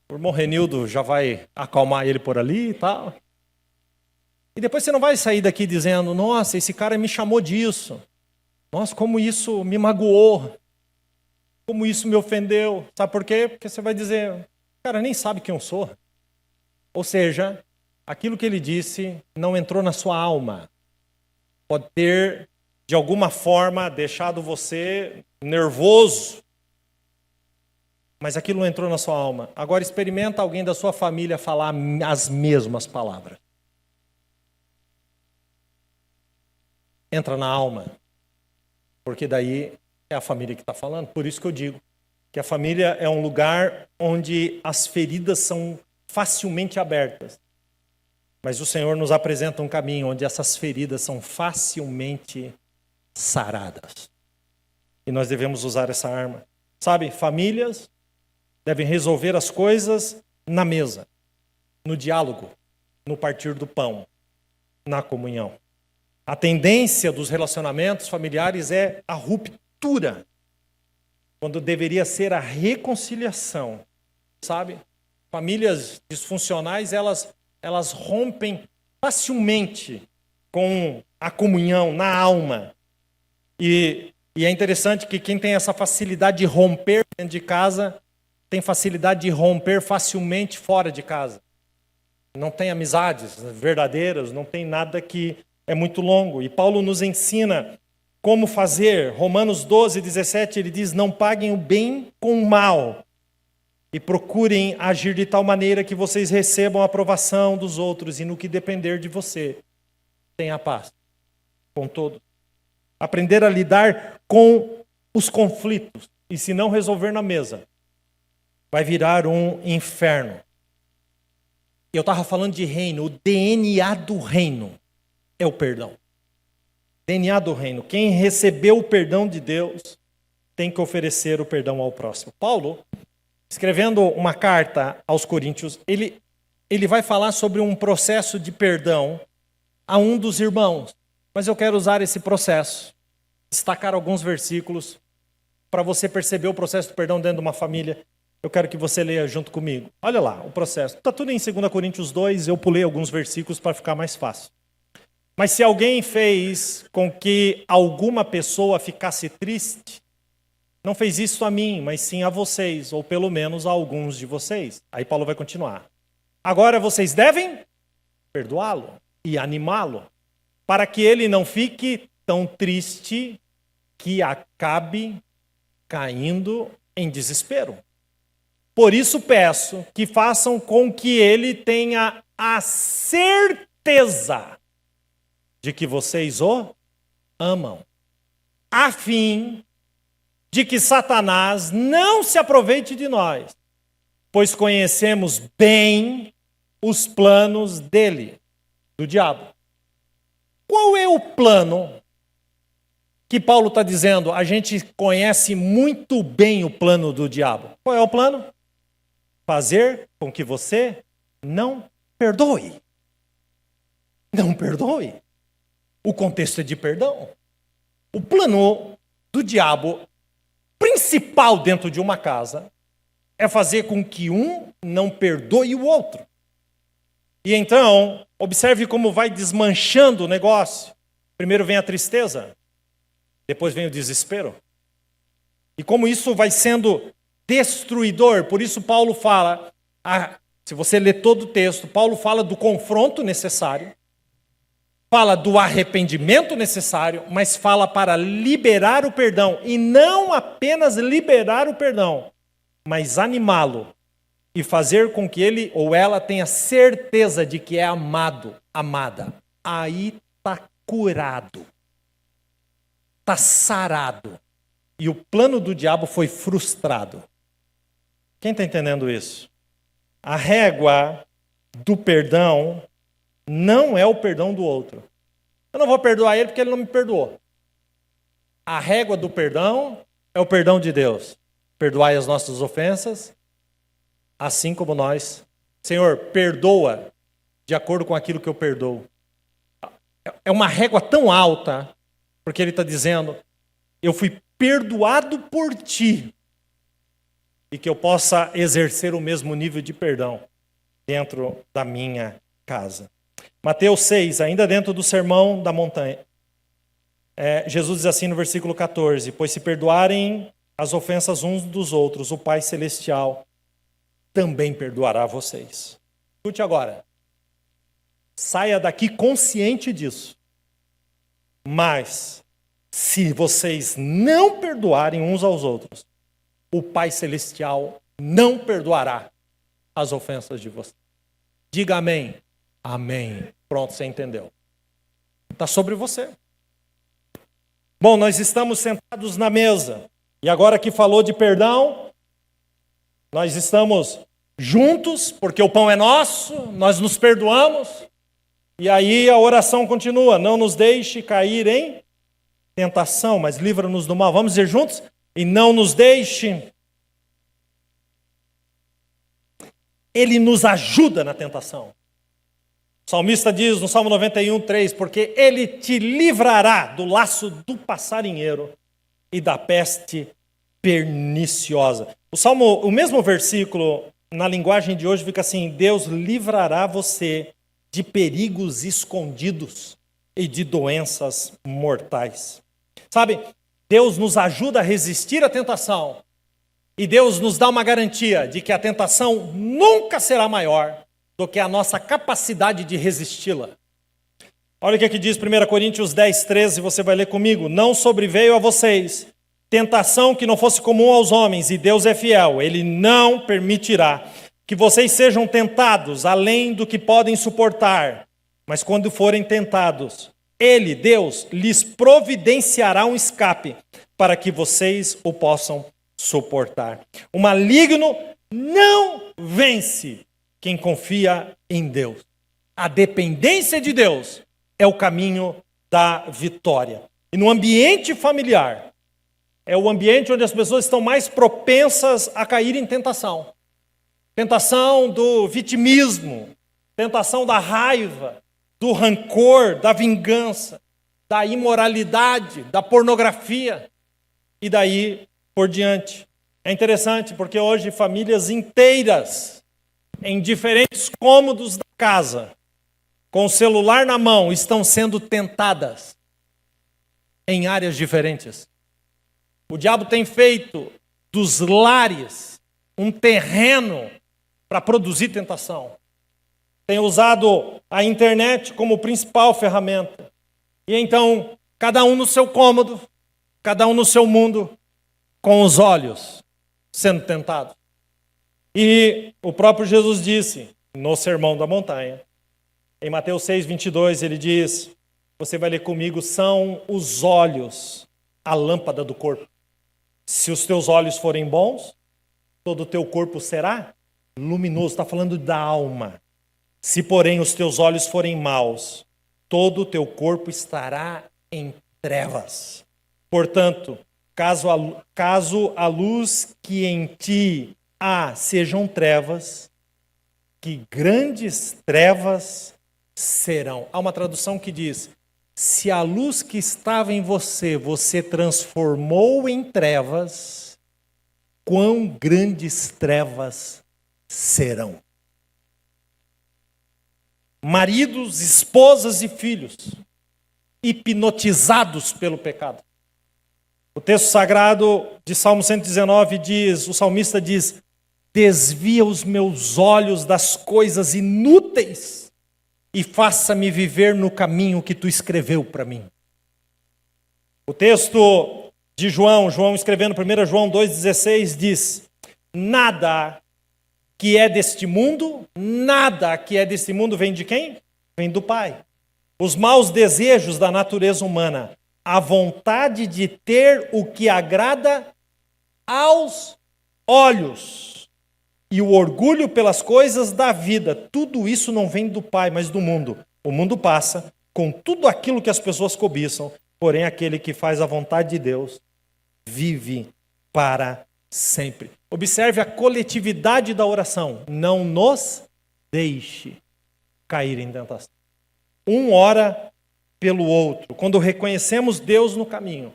o irmão Renildo já vai acalmar ele por ali e tal. E depois você não vai sair daqui dizendo, nossa, esse cara me chamou disso. Nossa, como isso me magoou. Como isso me ofendeu. Sabe por quê? Porque você vai dizer, o cara nem sabe quem eu sou. Ou seja, aquilo que ele disse não entrou na sua alma. Pode ter, de alguma forma, deixado você nervoso. Mas aquilo não entrou na sua alma. Agora experimenta alguém da sua família falar as mesmas palavras. Entra na alma. Porque daí é a família que está falando. Por isso que eu digo que a família é um lugar onde as feridas são facilmente abertas. Mas o Senhor nos apresenta um caminho onde essas feridas são facilmente saradas. E nós devemos usar essa arma. Sabe, famílias devem resolver as coisas na mesa, no diálogo, no partir do pão, na comunhão. A tendência dos relacionamentos familiares é a ruptura, quando deveria ser a reconciliação, sabe? Famílias disfuncionais, elas rompem facilmente com a comunhão na alma. E é interessante que quem tem essa facilidade de romper dentro de casa, tem facilidade de romper facilmente fora de casa. Não tem amizades verdadeiras, não tem nada que é muito longo. E Paulo nos ensina como fazer. Romanos 12, 17, ele diz, não paguem o bem com o mal. E procurem agir de tal maneira que vocês recebam a aprovação dos outros. E no que depender de você, tenha paz com todos. Aprender a lidar com os conflitos. E se não resolver na mesa, vai virar um inferno. Eu estava falando de reino. O DNA do reino é o perdão. DNA do reino. Quem recebeu o perdão de Deus tem que oferecer o perdão ao próximo. Paulo, escrevendo uma carta aos Coríntios, ele vai falar sobre um processo de perdão a um dos irmãos. Mas eu quero usar esse processo, destacar alguns versículos para você perceber o processo de perdão dentro de uma família. Eu quero que você leia junto comigo. Olha lá o processo. Está tudo em 2 Coríntios 2, eu pulei alguns versículos para ficar mais fácil. Mas se alguém fez com que alguma pessoa ficasse triste, não fez isso a mim, mas sim a vocês, ou pelo menos a alguns de vocês. Aí Paulo vai continuar. Agora vocês devem perdoá-lo e animá-lo, para que ele não fique tão triste que acabe caindo em desespero. Por isso peço que façam com que ele tenha a certeza de que vocês o amam, a fim de que Satanás não se aproveite de nós, pois conhecemos bem os planos dele, do diabo. Qual é o plano que Paulo está dizendo? A gente conhece muito bem o plano do diabo. Qual é o plano? Fazer com que você não perdoe. Não perdoe. O contexto é de perdão. O plano do diabo, principal dentro de uma casa é fazer com que um não perdoe o outro. E então, observe como vai desmanchando o negócio. Primeiro vem a tristeza, depois vem o desespero. E como isso vai sendo destruidor. Por isso Paulo fala, se você ler todo o texto, Paulo fala do confronto necessário, fala do arrependimento necessário, mas fala para liberar o perdão. E não apenas liberar o perdão, mas animá-lo e fazer com que ele ou ela tenha certeza de que é amado, amada. Aí está curado, está sarado. E o plano do diabo foi frustrado. Quem está entendendo isso? A régua do perdão não é o perdão do outro. Eu não vou perdoar ele porque ele não me perdoou. A régua do perdão é o perdão de Deus. Perdoai as nossas ofensas, assim como nós. Senhor, perdoa de acordo com aquilo que eu perdoo. É uma régua tão alta, porque ele está dizendo, eu fui perdoado por ti, e que eu possa exercer o mesmo nível de perdão dentro da minha casa. Mateus 6, ainda dentro do Sermão da Montanha. Jesus diz assim no versículo 14, pois se perdoarem as ofensas uns dos outros, o Pai Celestial também perdoará vocês. Escute agora. Saia daqui consciente disso. Mas, se vocês não perdoarem uns aos outros, o Pai Celestial não perdoará as ofensas de vocês. Diga amém. Amém. Pronto, você entendeu. Está sobre você. Bom, nós estamos sentados na mesa. E agora que falou de perdão, nós estamos juntos, porque o pão é nosso, nós nos perdoamos. E aí a oração continua. Não nos deixe cair em tentação, mas livra-nos do mal. Vamos dizer juntos? E não nos deixe. Ele nos ajuda na tentação. O salmista diz no Salmo 91, 3, porque ele te livrará do laço do passarinheiro e da peste perniciosa. O mesmo versículo, na linguagem de hoje, fica assim, Deus livrará você de perigos escondidos e de doenças mortais. Sabe, Deus nos ajuda a resistir à tentação. E Deus nos dá uma garantia de que a tentação nunca será maior do que a nossa capacidade de resisti-la. Olha o que aqui diz 1 Coríntios 10, 13, você vai ler comigo. Não sobreveio a vocês tentação que não fosse comum aos homens, e Deus é fiel, Ele não permitirá que vocês sejam tentados além do que podem suportar. Mas quando forem tentados, Ele, Deus, lhes providenciará um escape para que vocês o possam suportar. O maligno não vence quem confia em Deus. A dependência de Deus é o caminho da vitória. E no ambiente familiar, é o ambiente onde as pessoas estão mais propensas a cair em tentação. Tentação do vitimismo, tentação da raiva, do rancor, da vingança, da imoralidade, da pornografia e daí por diante. É interessante porque hoje famílias inteiras, em diferentes cômodos da casa, com o celular na mão, estão sendo tentadas em áreas diferentes. O diabo tem feito dos lares um terreno para produzir tentação. Tem usado a internet como principal ferramenta. E então, cada um no seu cômodo, cada um no seu mundo, com os olhos sendo tentado. E o próprio Jesus disse, no Sermão da Montanha, em Mateus 6, 22, ele diz, você vai ler comigo, são os olhos a lâmpada do corpo. Se os teus olhos forem bons, todo o teu corpo será luminoso. Está falando da alma. Se, porém, os teus olhos forem maus, todo o teu corpo estará em trevas. Portanto, caso a luz que em ti há sejam trevas, que grandes trevas serão. Há uma tradução que diz, se a luz que estava em você, você transformou em trevas, quão grandes trevas serão. Maridos, esposas e filhos, hipnotizados pelo pecado. O texto sagrado de Salmo 119 diz, o salmista diz, desvia os meus olhos das coisas inúteis e faça-me viver no caminho que tu escreveu para mim. O texto de João escrevendo 1 João 2,16 diz, nada que é deste mundo vem de quem? Vem do Pai. Os maus desejos da natureza humana, a vontade de ter o que agrada aos olhos e o orgulho pelas coisas da vida, tudo isso não vem do Pai, mas do mundo. O mundo passa com tudo aquilo que as pessoas cobiçam, porém aquele que faz a vontade de Deus vive para sempre. Observe a coletividade da oração. Não nos deixe cair em tentação. Um ora pelo outro. Quando reconhecemos Deus no caminho,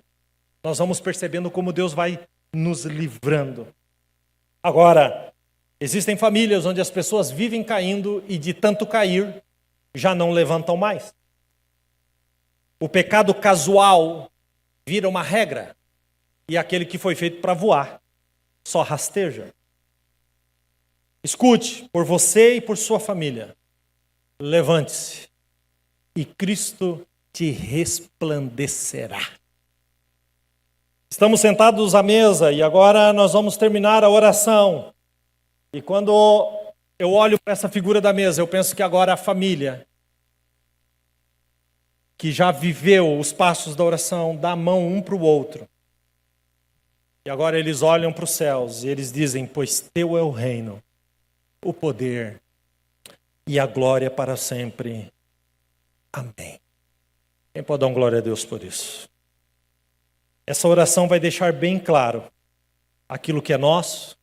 nós vamos percebendo como Deus vai nos livrando. Agora, existem famílias onde as pessoas vivem caindo e de tanto cair, já não levantam mais. O pecado casual vira uma regra. E aquele que foi feito para voar só rasteja. Escute, por você e por sua família, levante-se e Cristo te resplandecerá. Estamos sentados à mesa e agora nós vamos terminar a oração. E quando eu olho para essa figura da mesa, eu penso que agora a família, que já viveu os passos da oração, dá a mão um para o outro. E agora eles olham para os céus e eles dizem, pois teu é o reino, o poder e a glória para sempre. Amém. Quem pode dar glória a Deus por isso? Essa oração vai deixar bem claro aquilo que é nosso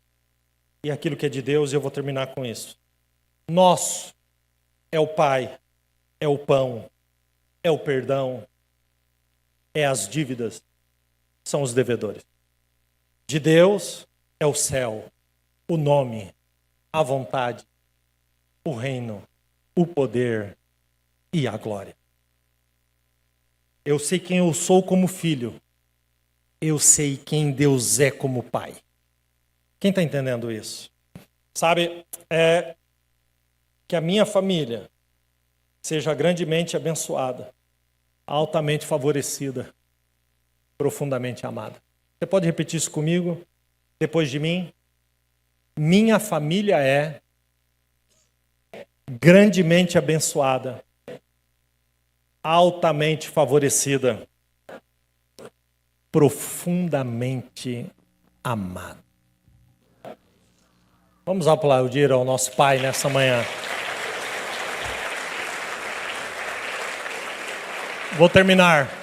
e aquilo que é de Deus, e eu vou terminar com isso. Nosso é o Pai, é o pão, é o perdão, é as dívidas, são os devedores. De Deus é o céu, o nome, a vontade, o reino, o poder e a glória. Eu sei quem eu sou como filho. Eu sei quem Deus é como pai. Quem está entendendo isso? Sabe, que a minha família seja grandemente abençoada, altamente favorecida, profundamente amada. Você pode repetir isso comigo, depois de mim? Minha família é grandemente abençoada, altamente favorecida, profundamente amada. Vamos aplaudir ao nosso Pai nessa manhã. Vou terminar.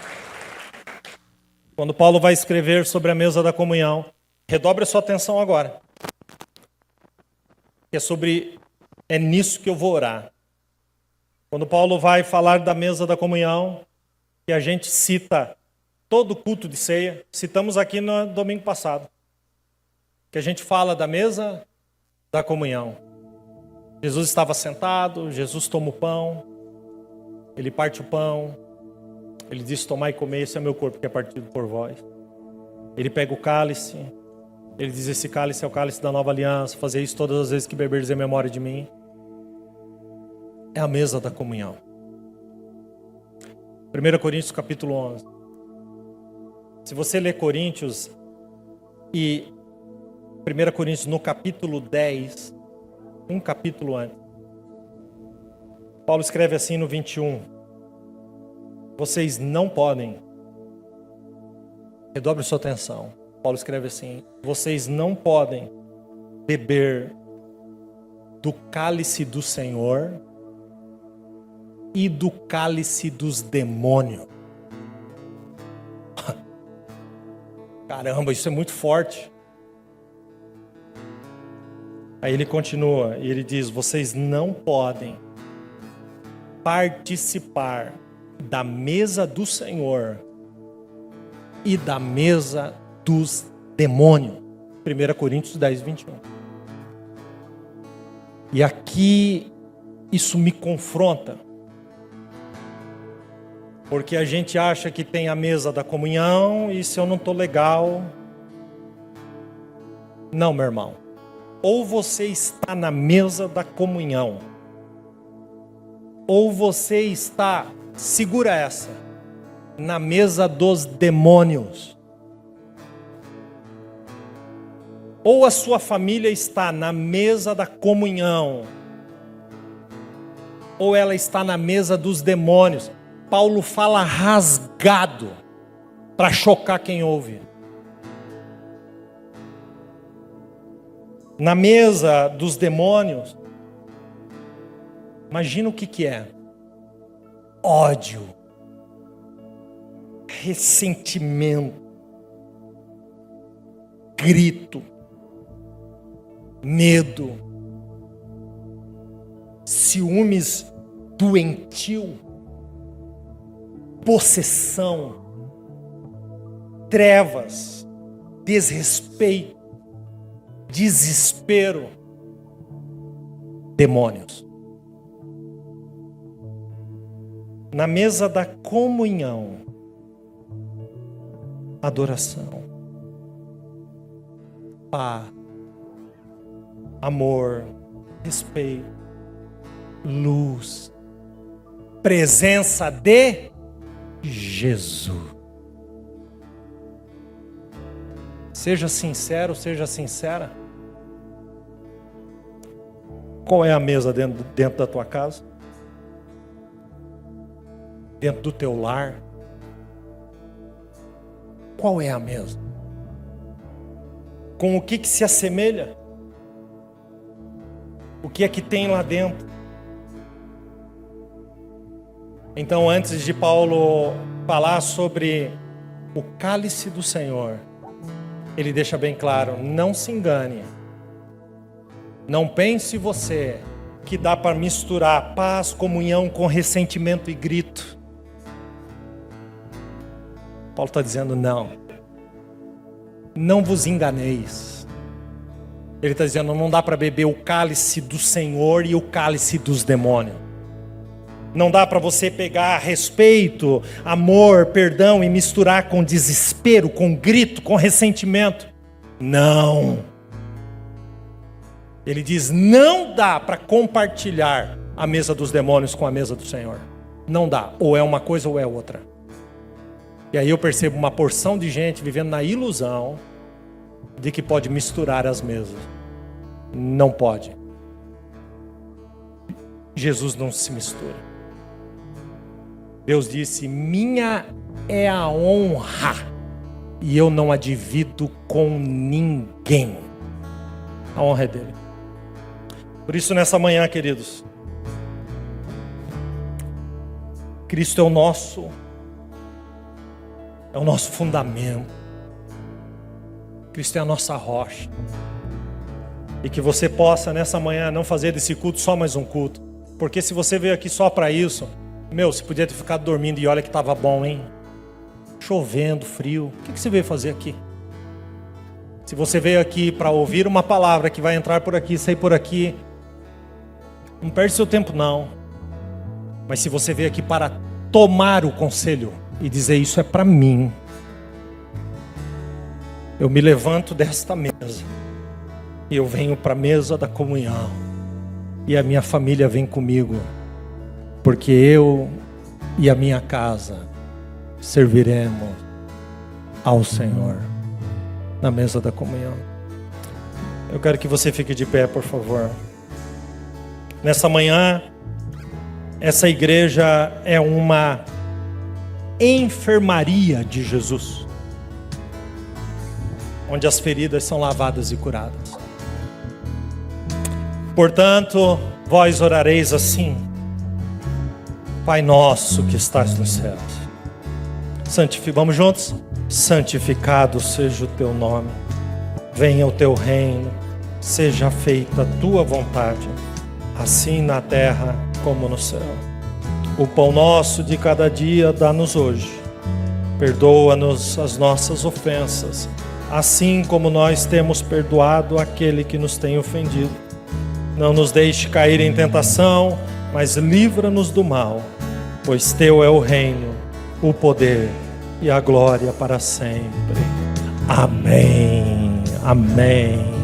Quando Paulo vai escrever sobre a mesa da comunhão, redobre a sua atenção agora. É nisso que eu vou orar. Quando Paulo vai falar da mesa da comunhão, que a gente cita todo culto de ceia, citamos aqui no domingo passado, que a gente fala da mesa da comunhão. Jesus estava sentado, Jesus toma o pão, ele parte o pão, ele diz, tomai e comer, esse é meu corpo que é partido por vós. Ele pega o cálice, ele diz, esse cálice é o cálice da nova aliança, fazer isso todas as vezes que beberdes em memória de mim. É a mesa da comunhão. 1 Coríntios capítulo 11. Se você ler Coríntios e 1 Coríntios no capítulo 10, um capítulo antes, Paulo escreve assim no 21. Vocês não podem, redobre sua atenção, Paulo escreve assim, vocês não podem beber do cálice do Senhor e do cálice dos demônios. Caramba, isso é muito forte. Aí ele continua e ele diz, vocês não podem participar da mesa do Senhor e da mesa dos demônios. 1 Coríntios 10, 21. E aqui isso me confronta, porque a gente acha que tem a mesa da comunhão e se eu não estou legal... Não, meu irmão. Ou você está na mesa da comunhão, ou você está, segura essa, na mesa dos demônios. Ou a sua família está na mesa da comunhão, ou ela está na mesa dos demônios. Paulo fala rasgado para chocar quem ouve. Na mesa dos demônios, imagina o que é: ódio, ressentimento, grito, medo, ciúmes doentio, possessão, trevas, desrespeito, desespero, demônios. Na mesa da comunhão, adoração, paz, amor, respeito, luz, presença de Jesus. Seja sincero, seja sincera. Qual é a mesa dentro da tua casa? Dentro do teu lar? Qual é a mesa? Com o que se assemelha? O que é que tem lá dentro? Então, antes de Paulo falar sobre o cálice do Senhor, ele deixa bem claro: não se engane. Não pense você que dá para misturar paz, comunhão com ressentimento e grito. Paulo está dizendo não. Não vos enganeis. Ele está dizendo, não dá para beber o cálice do Senhor e o cálice dos demônios. Não dá para você pegar respeito, amor, perdão e misturar com desespero, com grito, com ressentimento. Não. Ele diz, não dá para compartilhar a mesa dos demônios com a mesa do Senhor. Não dá. Ou é uma coisa ou é outra. E aí eu percebo uma porção de gente vivendo na ilusão de que pode misturar as mesas. Não pode. Jesus não se mistura. Deus disse, minha é a honra e eu não a divido com ninguém. A honra é dele. Por isso nessa manhã, queridos, Cristo é o nosso fundamento. Cristo é a nossa rocha. E que você possa nessa manhã não fazer desse culto só mais um culto. Porque se você veio aqui só para isso, você podia ter ficado dormindo e olha que estava bom, hein? Chovendo, frio. O que você veio fazer aqui? Se você veio aqui para ouvir uma palavra que vai entrar por aqui, sair por aqui, não perde seu tempo não. Mas se você veio aqui para tomar o conselho e dizer isso é para mim, eu me levanto desta mesa e eu venho para a mesa da comunhão e a minha família vem comigo, porque eu e a minha casa serviremos ao Senhor na mesa da comunhão. Eu quero que você fique de pé, por favor. Nessa manhã, essa igreja é uma enfermaria de Jesus, onde as feridas são lavadas e curadas. Portanto, vós orareis assim: Pai nosso que estás nos céus, vamos juntos? Santificado seja o teu nome, venha o teu reino, seja feita a tua vontade, assim na terra como no céu. O pão nosso de cada dia dá-nos hoje. Perdoa-nos as nossas ofensas, assim como nós temos perdoado aquele que nos tem ofendido. Não nos deixe cair em tentação, mas livra-nos do mal, pois teu é o reino, o poder e a glória para sempre. Amém. Amém.